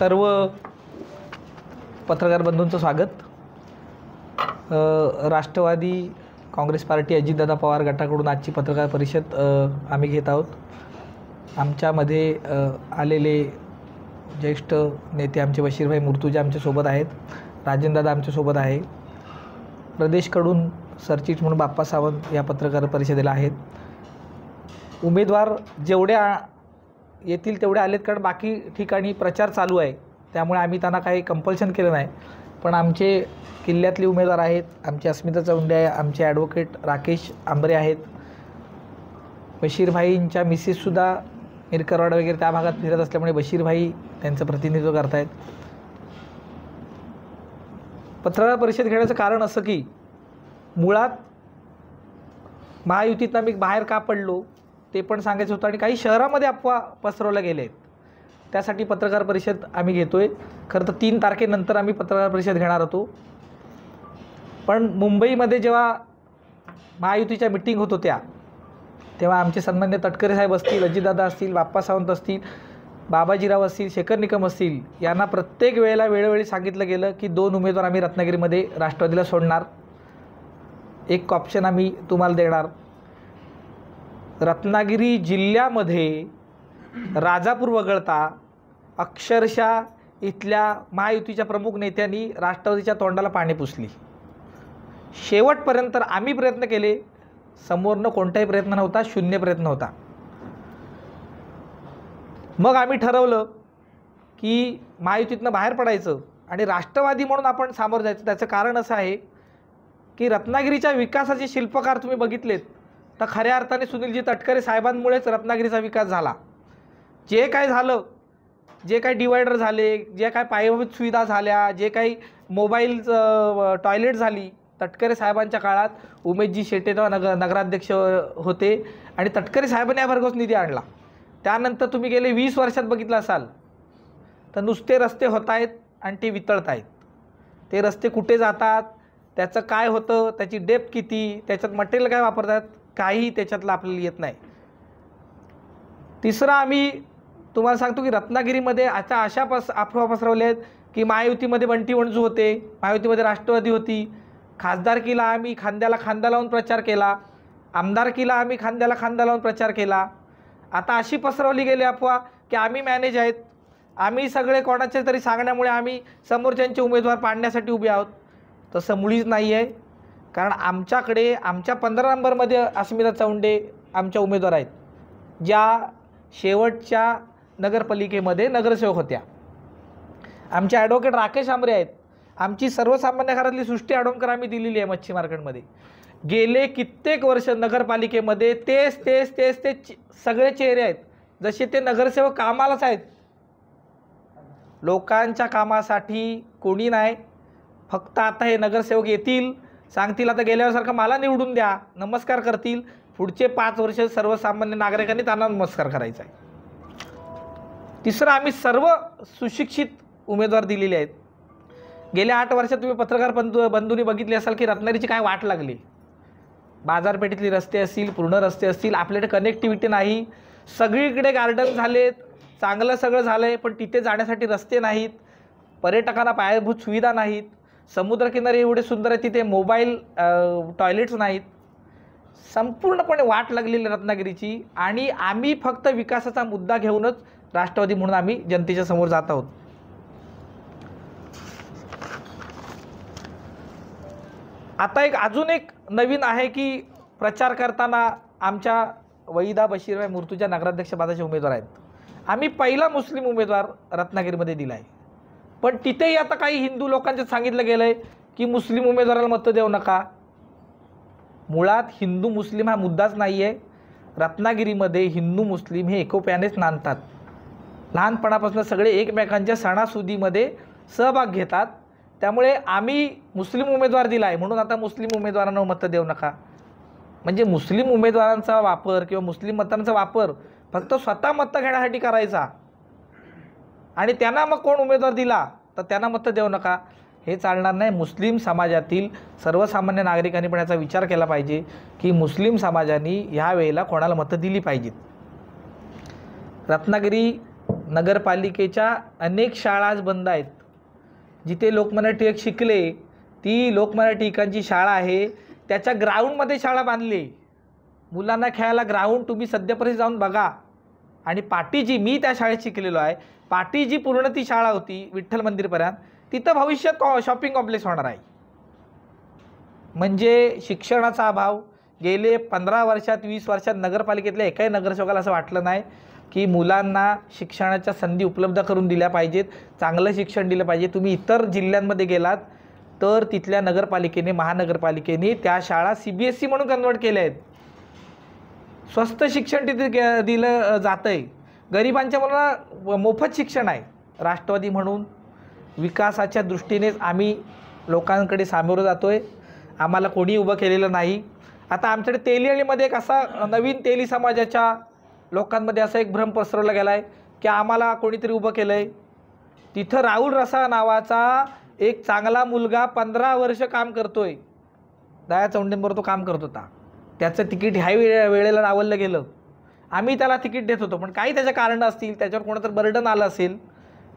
सर्व पत्रकार बंधूंचं स्वागत। राष्ट्रवादी काँग्रेस पार्टी अजितदादा पवार गटाकडून आजची पत्रकार परिषद आम्ही घेत आहोत। आमच्यामध्ये आलेले ज्येष्ठ नेते आमचे बशीरभाई मुर्तुजे आमच्यासोबत आहेत, राजेंद्रदादा आमच्यासोबत आहे, प्रदेशकडून सरचिट म्हणून बाप्पा सावंत या पत्रकार परिषदेला आहेत। उमेदवार जेवढ्या येतील तेवढे आलेत, कारण बाकी ठिकाणी प्रचार चालू आहे, त्यामुळे आम्ही त्यांना काही कंपल्शन केलं नाही। पण आमचे किल्ल्यातले उमेदवार आहेत, आमचे अस्मिता चौंडे आहे, आमचे ॲडव्होकेट राकेश आंबरे आहेत, बशीरभाईंच्या मिसेससुद्धा मिरकरवाडा वगैरे त्या भागात फिरत असल्यामुळे बशीरभाई त्यांचं प्रतिनिधित्व करत आहेत। पत्रकार परिषद घेण्याचं कारण असं की मुळात महायुतीतनं आम्ही बाहेर का पडलो ते पण सांगायचं होतं, आणि काही शहरामध्ये अफवा पसरवल्या गेल्या आहेत, त्यासाठी पत्रकार परिषद आम्ही घेतो आहे। खरं तर 3 तारखेनंतर आम्ही पत्रकार परिषद घेणार होतो, पण मुंबईमध्ये जेव्हा महायुतीच्या मिटिंग होत होत्या तेव्हा आमचे सन्मान्य तटकरे साहेब असतील, अजितदादा असतील, बाप्पा सावंत असतील, बाबाजीराव असतील, शेखर निकम असतील, यांना प्रत्येक वेळेला वेळोवेळी सांगितलं गेलं की 2 उमेदवार आम्ही रत्नागिरीमध्ये राष्ट्रवादीला सोडणार, एक ऑप्शन आम्ही तुम्हाला देणार। रत्नागिरी जिल्ह्यामध्ये राजापूर वगळता अक्षरशः इथल्या महायुतीच्या प्रमुख नेत्यांनी राष्ट्रवादीच्या तोंडाला पाणी पुसली। शेवटपर्यंत आम्ही प्रयत्न केले, समोरनं कोणताही प्रयत्न नव्हता, शून्य प्रयत्न होता। मग आम्ही ठरवलं की महायुतीतनं बाहेर पडायचं आणि राष्ट्रवादी म्हणून आपण सामोरं जायचं। त्याचं कारण असं आहे की रत्नागिरीच्या विकासाचे शिल्पकार तुम्ही बघितलेत तर खऱ्या अर्थाने सुनीलजी तटकरे साहेबांमुळेच रत्नागिरीचा विकास झाला। जे काय झालं, जे काही डिवायडर झाले, जे काय पायाभूत सुविधा झाल्या, जे काही मोबाईल टॉयलेट झाली, तटकरे साहेबांच्या काळात उमेशजी शेटे तेव्हा नगराध्यक्ष होते आणि तटकरे साहेबांनी भरघोस निधी आणला। त्यानंतर तुम्ही गेले 20 वर्षात बघितलं असाल तर नुसते रस्ते होत आहेत आणि ते वितळत आहेत। ते रस्ते कुठे जातात, त्याचं काय होतं, त्याची डेप्थ किती, त्याच्यात मटेरियल काय वापरतात, काही त्याच्यातलं आपल्याला येत नाही। तिसरं आम्ही तुम्हाला सांगतो की रत्नागिरीमध्ये आता अशा अफवा पसरवल्या आहेत की महायुतीमध्ये बंटी वणजू होते, महायुतीमध्ये राष्ट्रवादी होती, खासदारकीला आम्ही खांद्याला खांदा लावून प्रचार केला, आमदारकीला आम्ही खांद्याला खांदा लावून प्रचार केला। आता अशी पसरवली गेली अफवा की आम्ही मॅनेज आहेत, आम्ही सगळे कोणाचे तरी सांगण्यामुळे आम्ही समोरच्यांचे उमेदवार पाडण्यासाठी उभे आहोत। तसं मुळीच नाही आहे, कारण आमच्याकडे आमच्या 15 नंबरमध्ये अस्मिता चौंडे आमच्या उमेदवार आहेत, ज्या शेवटच्या नगरपालिकेमध्ये नगरसेवक होत्या। आमचे ॲडव्होकेट राकेश आंबरे आहेत, आमची सर्वसामान्य घरातली सृष्टी आडोमकर आम्ही दिलेली आहे मच्छी मार्केटमध्ये। गेले कित्येक वर्ष नगरपालिकेमध्ये तेच सगळे चेहरे आहेत, जसे ते नगरसेवक कामालाच आहेत। लोकांच्या कामासाठी कोणी नाही, फक्त आता हे नगरसेवक येतील, सांगतील आता गेल्यासारखं मला निवडून द्या, नमस्कार करतील, पुढचे 5 वर्ष सर्वसामान्य नागरिकांनी त्यांना नमस्कार करायचा आहे। तिसरं, आम्ही सर्व सुशिक्षित उमेदवार दिलेले आहेत। गेल्या 8 वर्षात तुम्ही पत्रकार बंधूंनी बघितले असाल की रत्नागिरीची काय वाट लागली। बाजारपेठेतले रस्ते असतील, पूर्ण रस्ते असतील, आपल्याकडे कनेक्टिव्हिटी नाही, सगळीकडे गार्डन झालेत, चांगलं सगळं झालं आहे, पण तिथे जाण्यासाठी रस्ते नाहीत, पर्यटकांना पायाभूत सुविधा नाहीत, समुद्रकिनारे एवढे सुंदर आहेत तिथे मोबाईल टॉयलेट्स नाहीत, संपूर्णपणे वाट लागलेली रत्नागिरीची। आणि आम्ही फक्त विकासाचा मुद्दा घेऊनच राष्ट्रवादी म्हणून आम्ही जनतेच्या समोर जात आहोत। आता अजून एक नवीन आहे की प्रचार करताना आमच्या वहिदा बशीरभाई मुर्तुजा नगराध्यक्षपदाचे उमेदवार आहेत, आम्ही पहिला मुस्लिम उमेदवार रत्नागिरीमध्ये दिला आहे, पण तिथेही आता काही हिंदू लोकांचं सांगितलं गेलं आहे की मुस्लिम उमेदवाराला मतं देऊ नका। मुळात हिंदू मुस्लिम हा मुद्दाच नाही आहे। रत्नागिरीमध्ये हिंदू मुस्लिम हे एकोप्यानेच नांदतात, लहानपणापासून सगळे एकमेकांच्या सणासुदीमध्ये सहभाग घेतात, त्यामुळे आम्ही मुस्लिम उमेदवार दिला आहे म्हणून आता मुस्लिम उमेदवारांना मतं देऊ नका। म्हणजे मुस्लिम उमेदवारांचा वापर किंवा मुस्लिम मतांचा वापर फक्त स्वतः मतं घेण्यासाठी करायचा आणि त्यांना मग कोण उमेदवार दिला तर त्यांना मतं देऊ नका, हे चालणार नाही। मुस्लिम समाजातील सर्वसामान्य नागरिकांनी पण याचा विचार केला पाहिजे की मुस्लिम समाजाने ह्या वेळेला कोणाला मतं दिली पाहिजेत। रत्नागिरी नगरपालिकेच्या अनेक शाळा आज बंद आहेत. जिथे लोकमान्य टिळक शिकले ती लोकमान्य टिळकांची शाळा आहे, त्याच्या ग्राउंडमध्ये शाळा बांधली. मुलांना खेळायला ग्राउंड तुम्ही सध्या परिस्थिती जाऊन बघा. आणि पाटीजी, मी त्या शाळेत शिकलेलो आहे, पाटीजी पूर्ण ती शाळा होती विठ्ठल मंदिरपर्यंत, तिथं भविष्यात शॉपिंग कॉम्प्लेक्स होणार आहे. म्हणजे शिक्षणाचा अभाव. गेले 15 वर्षात 20 वर्षात नगरपालिकेतल्या एकाही नगरसेवकाला असं वाटलं नाही की मुलांना शिक्षणाच्या संधी उपलब्ध करून दिल्या पाहिजेत, चांगलं शिक्षण दिलं पाहिजे. तुम्ही इतर जिल्ह्यांमध्ये गेलात तर तिथल्या नगरपालिकेने, महानगरपालिकेने त्या शाळा CBSE म्हणून कन्वर्ट केल्या आहेत. स्वस्त शिक्षण तिथे दिलं जातं आहे. गरिबांच्या मुलांना मोफत शिक्षण आहे. राष्ट्रवादी म्हणून विकासाच्या दृष्टीनेच आम्ही लोकांकडे सामोरं जातो आहे. आम्हाला कोणी उभं केलेलं नाही. आता आमच्याकडे तेलीहळ्ळीमध्ये एक असा नवीन तेली समाजाच्या लोकांमध्ये असा एक भ्रम पसरवला गेला आहे की आम्हाला कोणीतरी उभं केलं आहे. तिथं राहुल रसा नावाचा एक चांगला मुलगा 15 वर्ष काम करतो आहे. दया चौंडेंबरोबर तो काम करत होता. त्याचं तिकीट ह्या वेळेला डावललं गेलं. आम्ही त्याला तिकीट देत होतो, पण काही त्याच्या कारणं असतील, त्याच्यावर कोणाचं बर्डन आलं असेल,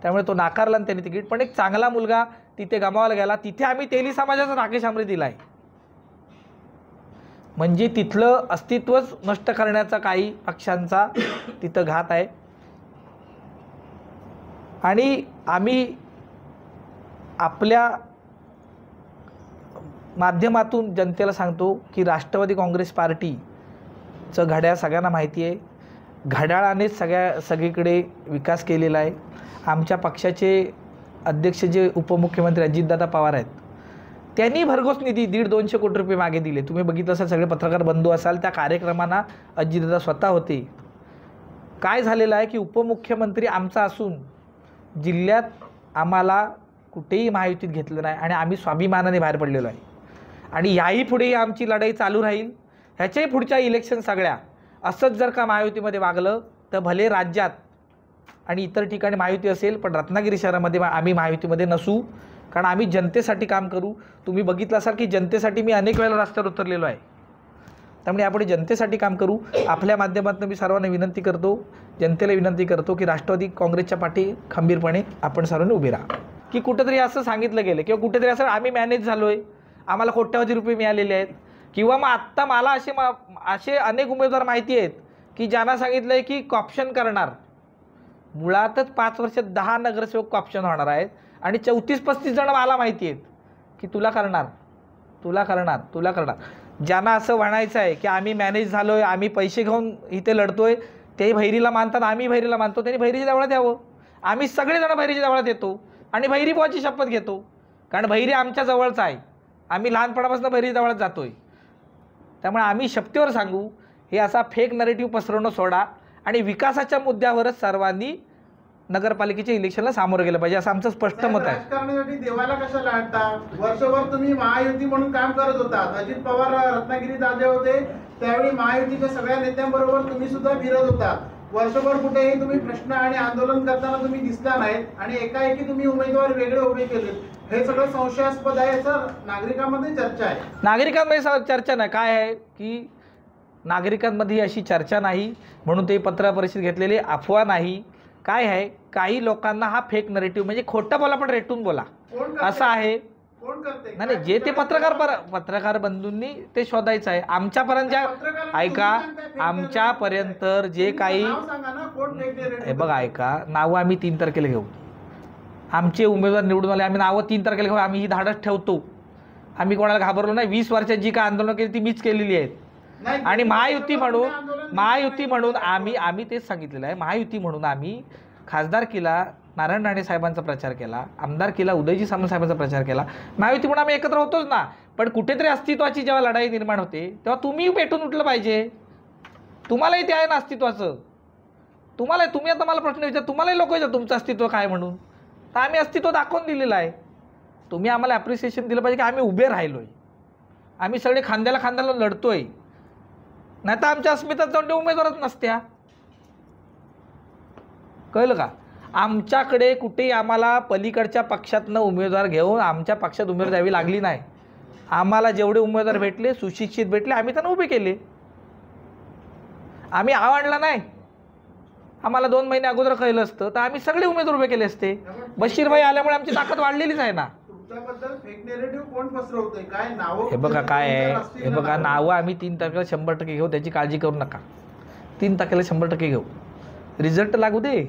त्यामुळे तो नाकारला आणि त्याने तिकीट. पण एक चांगला मुलगा तिथे गमावायला गेला. तिथे आम्ही तेली समाजाचा राकेश आमरे दिला आहे. म्हणजे तिथलं अस्तित्वच नष्ट करण्याचा काही पक्षांचा तिथं घात आहे. आणि आम्ही आपल्या माध्यमातून जनतेला सांगतो की राष्ट्रवादी काँग्रेस पार्टीचं घड्याळ सगळ्यांना माहिती आहे. घड्याळानेच सगळीकडे विकास केलेला आहे. आमच्या पक्षाचे अध्यक्ष जे उपमुख्यमंत्री अजितदादा पवार आहेत, त्यांनी भरघोस निधी 150-200 कोटी रुपये मागे दिले. तुम्ही बघितलं असाल, सगळे पत्रकार बंधू असाल, त्या कार्यक्रमांना अजितदादा स्वतः होते. काय झालेलं आहे की उपमुख्यमंत्री आमचा असून जिल्ह्यात आम्हाला कुठेही महायुतीत घेतलं नाही आणि आम्ही स्वाभिमानाने बाहेर पडलेलो आहे. आणि याही पुढेही आमची लढाई चालू राहील. ह्याच्याही पुढच्या इलेक्शन सगळ्या असंच जर का महायुतीमध्ये वागलं तर भले राज्यात आणि इतर ठिकाणी महायुती असेल, पण रत्नागिरी शहरामध्ये आम्ही महायुतीमध्ये नसू. कारण आम्ही जनतेसाठी काम करू. तुम्ही बघितलं असाल की जनतेसाठी मी अनेक वेळेला रस्त्यावर उतरलेलो आहे. त्यामुळे आपण जनतेसाठी काम करू. आपल्या माध्यमातून मी सर्वांना विनंती करतो, जनतेला विनंती करतो की राष्ट्रवादी काँग्रेसच्या पाठी खंबीरपणे आपण सर्वांनी उभे राहा. की कुठेतरी असं सांगितलं गेलं किंवा कुठेतरी असं आम्ही मॅनेज झालो आहे, आम्हाला कोट्यावधी रुपये मिळालेले आहेत, किंवा मग आत्ता मला असे अनेक उमेदवार माहिती आहेत की ज्यांना सांगितलं आहे की कॉप्शन करणार. मुळातच 5 वर्षात 10 नगरसेवक कॉप्शन होणार आहेत आणि 34-35 जण मला माहिती आहेत की तुला करणार. ज्यांना असं म्हणायचं आहे की आम्ही मॅनेज झालो आहे, आम्ही पैसे घेऊन इथे लढतो आहे, ते भैरीला मानतात, आम्ही भैरीला मानतो, त्यांनी भैरीच्या देवळात यावं. आम्ही सगळेजण भैरीच्या देवळात येतो आणि भैरी बुवाची शपथ घेतो. कारण भैरी आमच्या जवळचा आहे. आम्ही लहानपणापासून भैरी देवळात जातो आहे. त्यामुळे आम्ही शपथेवर सांगू, हे असा फेक नरेटिव्ह पसरवणं सोडा आणि विकासाच्या मुद्द्यावरच सर्वांनी नगरपालिकेच्या इलेक्शनला सामोरं गेलं पाहिजे, असं आमचं स्पष्ट मत आहे. राजकारणासाठी देवाला कशाला आणता? वर्षभर तुम्ही महायुती म्हणून काम करत होता. अजित पवार रत्नागिरीत आले होते, त्यावेळी महायुतीच्या सगळ्या नेत्यांबरोबर तुम्ही सुद्धा फिरत होता. वर्षभर कुठेही तुम्ही प्रश्न आणि आंदोलन करताना तुम्ही दिसला नाहीत आणि एकाएकी तुम्ही उमेदवार वेगळे उभे केले. हे सगळं संशयास्पद आहे, असं नागरिकांमध्ये चर्चा आहे. नागरिकांमध्ये चर्चा नाही. काय आहे की नागरिकांमध्ये अशी चर्चा नाही म्हणून ते पत्रकार परिषद घेतलेली अफवा नाही. काय आहे, काही लोकांना हा फेक नरेटिव्ह म्हणजे खोटं बोला पण रेटून बोला असं आहे. नाही, जे ते पत्रकार बंधूंनी ते शोधायचं आहे. आमच्यापर्यंत ऐका, आमच्यापर्यंत जे काही हे बघा, ऐका, नावं आम्ही 3 तारखेला घेऊ. आमचे उमेदवार निवडून आले, आम्ही नावं 3 तारखेला घेऊ. आम्ही ही धाडस ठेवतो. आम्ही कोणाला घाबरलो नाही. 20 वर्षात जी काय आंदोलन केली ती मीच केलेली आहेत. आणि महायुती म्हणून आम्ही तेच सांगितलेलं आहे. महायुती म्हणून आम्ही खासदारकीला नारायण राणे साहेबांचा प्रचार केला, आमदारकीला उदयजी सामंत साहेबांचा प्रचार केला. महायुती म्हणून आम्ही एकत्र होतोच ना. पण कुठेतरी अस्तित्वाची जेव्हा लढाई निर्माण होते तेव्हा तुम्ही पेटून उठलं पाहिजे. तुम्हालाही ते आहे ना अस्तित्वाचं. तुम्ही आता मला प्रश्न विचार, तुम्हालाही लोक विचार तुमचं अस्तित्व काय म्हणून. तर आम्ही अस्तित्व दाखवून दिलेलं आहे. तुम्ही आम्हाला ॲप्रिसिएशन दिलं पाहिजे की आम्ही उभे राहिलो आहे, आम्ही सगळे खांद्याला खांद्याला लढतो आहे. नाही तर आमच्या अस्मितात जाऊन उमेदवारच नसत्या. कळलं का? आमच्याकडे कुठेही आम्हाला पलीकडच्या पक्षातनं उमेदवार घेऊन आमच्या पक्षात उमेदवार द्यावी लागली नाही. आम्हाला जेवढे उमेदवार भेटले, सुशिक्षित भेटले, आम्ही त्यांना उभे केले. आम्ही आवडला नाही. आम्हाला 2 महिने अगोदर कळलं असतं तर आम्ही सगळे उमेदवार उभे केले असते. बशीरभाई आल्यामुळे आमची ताकद वाढलेलीच आहे ना. तुमच्याबद्दल फेक नेरेटिव्ह कोण पसरवतंय? काय नावं? हे बघा काय आहे, हे बघा नावं आम्ही 3 तारखेला 100% घेऊ, त्याची काळजी करू नका. 3 तारखेला 100% घेऊ. रिझल्ट लागू दे.